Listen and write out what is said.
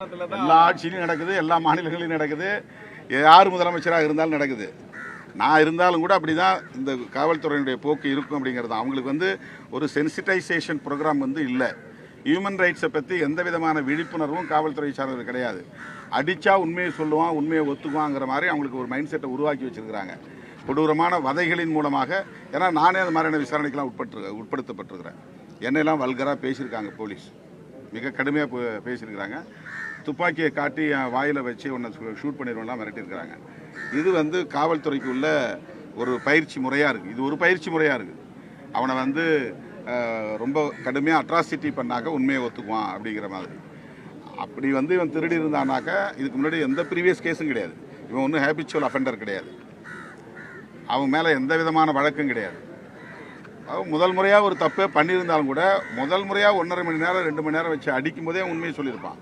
எல்லா ஆட்சியிலும் நடக்குது, எல்லா மாநிலங்களிலும் நடக்குது, யார் முதலமைச்சராக இருந்தாலும் நடக்குது. நான் இருந்தாலும் கூட அப்படிதான் இந்த காவல்துறையினுடைய போக்கு இருக்கும் அப்படிங்கிறது. அவங்களுக்கு ஒரு சென்சிட்டைசேஷன் ப்ரோக்ராம் இல்லை. ஹியூமன் ரைட்ஸை பற்றி எந்த விதமான விழிப்புணர்வும் காவல்துறை சார்ந்தது கிடையாது. அடித்தா உண்மையை சொல்லுவான், உண்மையை ஒத்துக்குவாங்கிற மாதிரி அவங்களுக்கு ஒரு மைண்ட் செட்டை உருவாக்கி வச்சுருக்கிறாங்க. கொடூரமான வதைகளின் மூலமாக. ஏன்னா நானே அந்த மாதிரியான விசாரணைக்கெல்லாம் உட்படுத்தப்பட்டிருக்கிறேன். என்னெல்லாம் வல்கராக பேசியிருக்காங்க போலீஸ், மிக கடுமையாக பேசியிருக்கிறாங்க. துப்பாக்கியை காட்டி வாயில் வச்சு ஒன்று ஷூட் பண்ணிடுவோம்லாம் மிரட்டியிருக்கிறாங்க. இது காவல்துறைக்கு உள்ள ஒரு பயிற்சி முறையாக இருக்குது. இது ஒரு பயிற்சி முறையாக இருக்குது. அவனை ரொம்ப கடுமையாக அட்ராசிட்டி பண்ணாக்க உண்மையை ஒத்துக்குவான் அப்படிங்கிற மாதிரி. அப்படி இவன் திருடி இருந்தானாக்க இதுக்கு முன்னாடி எந்த ப்ரீவியஸ் கேஸும் கிடையாது. இவன் ஒன்றும் ஹேபிச்சுவல் அஃபெண்டர் கிடையாது. அவன் மேலே எந்த விதமான வழக்கும் கிடையாது. முதல் முறையாக ஒரு தப்பை பண்ணியிருந்தாலும் கூட முதல் முறையாக 1.5 மணி நேரம் 2 மணி நேரம் வச்சு அடிக்கும் போதே உண்மையை சொல்லியிருப்பான்.